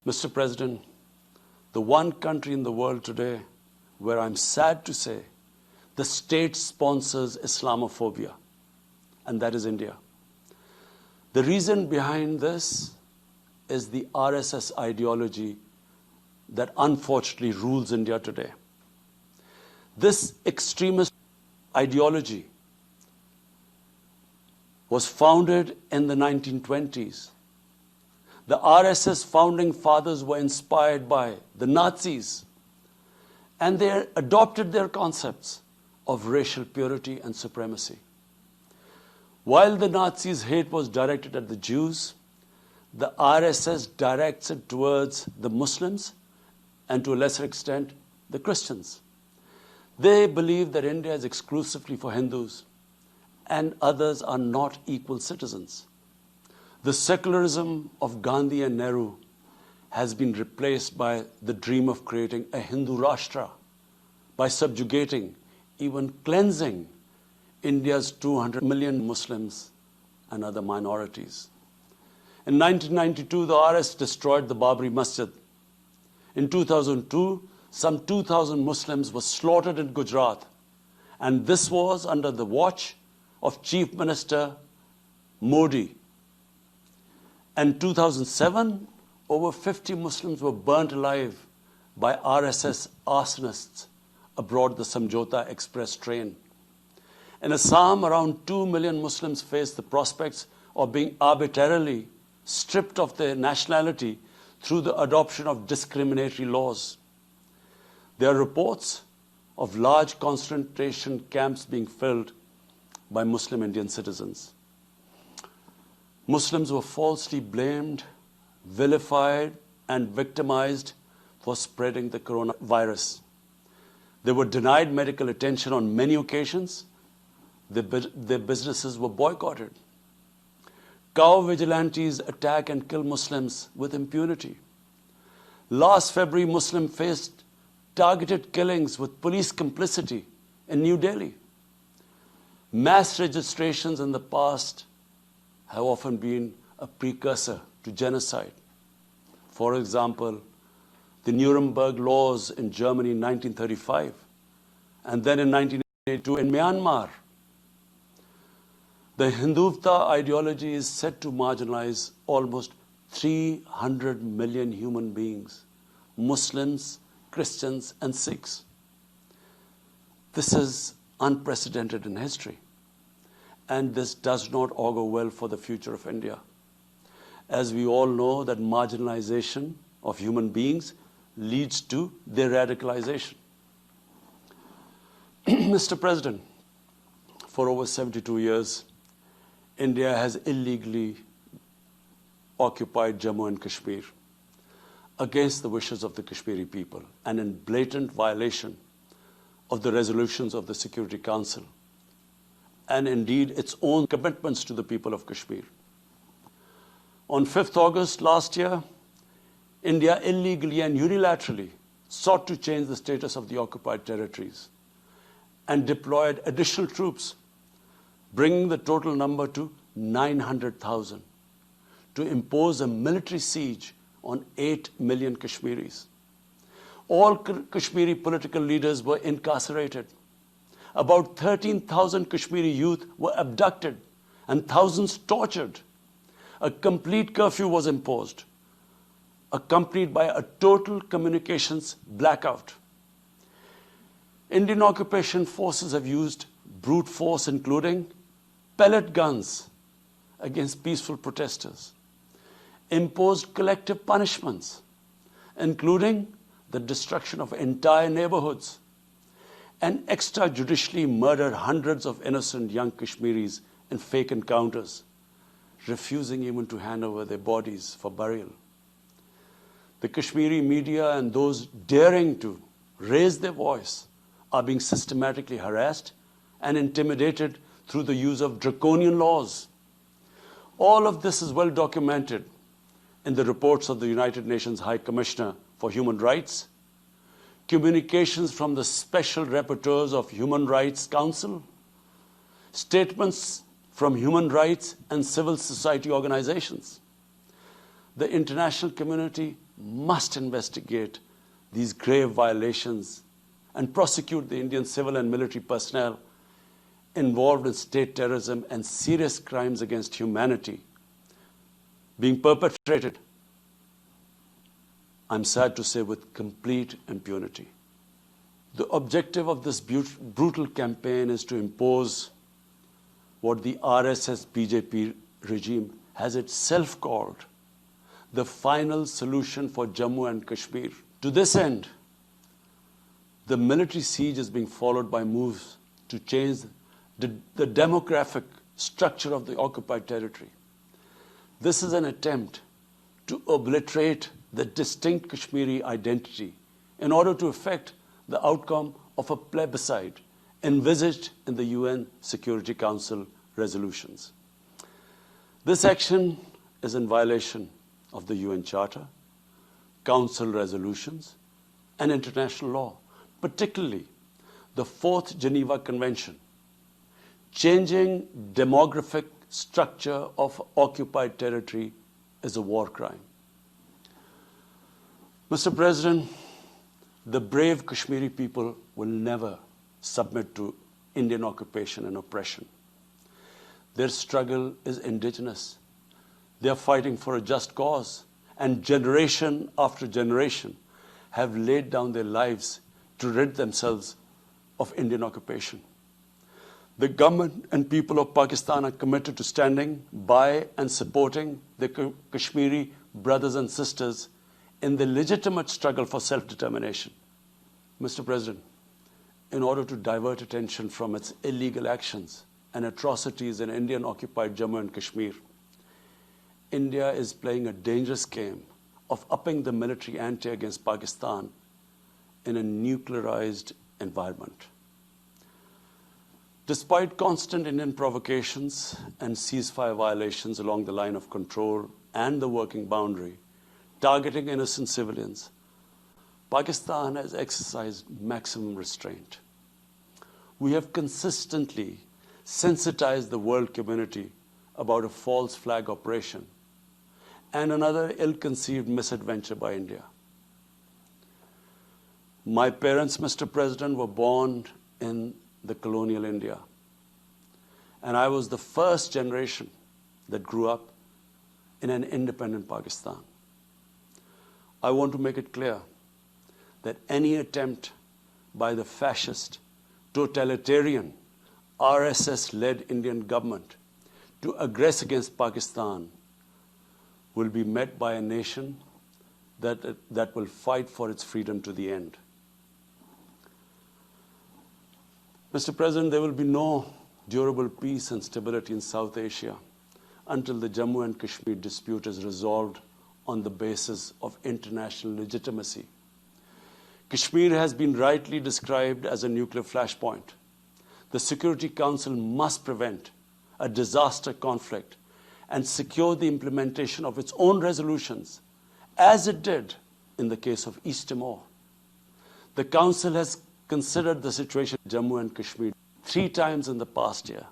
Mr. President, the one country in the world today where I'm sad to say the state sponsors Islamophobia, and that is India. The reason behind this is the RSS ideology that unfortunately rules India today. This extremist ideology was founded in the 1920s. The RSS founding fathers were inspired by the Nazis, and they adopted their concepts of racial purity and supremacy. While the Nazis' hate was directed at the Jews, the RSS directs it towards the Muslims and to a lesser extent, the Christians. They believe that India is exclusively for Hindus and others are not equal citizens. The secularism of Gandhi and Nehru has been replaced by the dream of creating a Hindu Rashtra by subjugating, even cleansing, India's 200 million Muslims and other minorities. In 1992, the RSS destroyed the Babri Masjid. In 2002, some 2,000 Muslims were slaughtered in Gujarat, and this was under the watch of Chief Minister Modi. In 2007, over 50 Muslims were burnt alive by RSS arsonists aboard the Samjhauta Express train. In Assam, around 2 million Muslims face the prospects of being arbitrarily stripped of their nationality through the adoption of discriminatory laws. There are reports of large concentration camps being filled by Muslim Indian citizens. Muslims were falsely blamed, vilified, and victimized for spreading the coronavirus. They were denied medical attention on many occasions. Their businesses were boycotted. Cow vigilantes attack and kill Muslims with impunity. Last February, Muslims faced targeted killings with police complicity in New Delhi. Mass registrations in the past have often been a precursor to genocide. For example, the Nuremberg laws in Germany in 1935, and then in 1982 in Myanmar. The Hindutva ideology is set to marginalize almost 300 million human beings, Muslims, Christians, and Sikhs. This is unprecedented in history, and this does not augur well for the future of India. As we all know, that marginalization of human beings leads to their radicalization. Mr. President, for over 72 years, India has illegally occupied Jammu and Kashmir against the wishes of the Kashmiri people and in blatant violation of the resolutions of the Security Council and indeed its own commitments to the people of Kashmir. On 5th August last year, India illegally and unilaterally sought to change the status of the occupied territories and deployed additional troops, bringing the total number to 900,000, to impose a military siege on 8 million Kashmiris. All Kashmiri political leaders were incarcerated. About 13,000 Kashmiri youth were abducted and thousands tortured. A complete curfew was imposed, accompanied by a total communications blackout. Indian occupation forces have used brute force, including pellet guns against peaceful protesters, imposed collective punishments, including the destruction of entire neighborhoods, and extrajudicially murdered hundreds of innocent young Kashmiris in fake encounters, refusing even to hand over their bodies for burial. The Kashmiri media and those daring to raise their voice are being systematically harassed and intimidated through the use of draconian laws. All of this is well documented in the reports of the United Nations High Commissioner for Human Rights, communications from the Special Rapporteurs of Human Rights Council, statements from human rights and civil society organizations. The international community must investigate these grave violations and prosecute the Indian civil and military personnel involved in state terrorism and serious crimes against humanity being perpetrated, I'm sad to say, with complete impunity. The objective of this brutal campaign is to impose what the RSS-BJP regime has itself called the final solution for Jammu and Kashmir. To this end, the military siege is being followed by moves to change the demographic structure of the occupied territory. This is an attempt to obliterate the distinct Kashmiri identity in order to effect the outcome of a plebiscite envisaged in the UN Security Council resolutions. This action is in violation of the UN Charter, Council resolutions, and international law, particularly the Fourth Geneva Convention. Changing demographic structure of occupied territory is a war crime. Mr. President, the brave Kashmiri people will never submit to Indian occupation and oppression. Their struggle is indigenous. They are fighting for a just cause, and generation after generation have laid down their lives to rid themselves of Indian occupation. The government and people of Pakistan are committed to standing by and supporting the Kashmiri brothers and sisters in the legitimate struggle for self-determination. Mr. President, in order to divert attention from its illegal actions and atrocities in Indian-occupied Jammu and Kashmir, India is playing a dangerous game of upping the military ante against Pakistan in a nuclearized environment. Despite constant Indian provocations and ceasefire violations along the line of control and the working boundary, targeting innocent civilians, Pakistan has exercised maximum restraint. We have consistently sensitized the world community about a false flag operation and another ill-conceived misadventure by India. My parents, Mr. President, were born in the colonial India, and I was the first generation that grew up in an independent Pakistan. I want to make it clear that any attempt by the fascist, totalitarian, RSS-led Indian government to aggress against Pakistan will be met by a nation that will fight for its freedom to the end. Mr. President, there will be no durable peace and stability in South Asia until the Jammu and Kashmir dispute is resolved on the basis of international legitimacy. Kashmir has been rightly described as a nuclear flashpoint. The Security Council must prevent a disaster conflict and secure the implementation of its own resolutions, as it did in the case of East Timor. The Council has considered the situation in Jammu and Kashmir 3 times in the past year.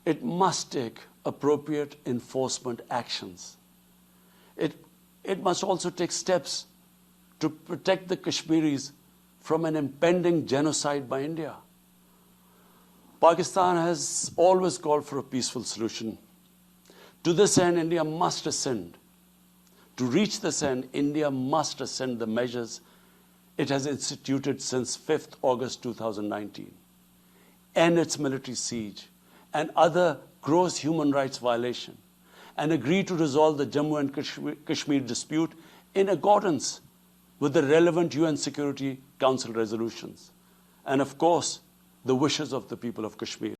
It must take appropriate enforcement actions. It must also take steps to protect the Kashmiris from an impending genocide by India. Pakistan has always called for a peaceful solution. To this end, India must ascend. To reach this end, India must ascend the measures it has instituted since 5th August 2019, end its military siege and other gross human rights violations, and agree to resolve the Jammu and Kashmir dispute in accordance with the relevant UN Security Council resolutions, and of course, the wishes of the people of Kashmir.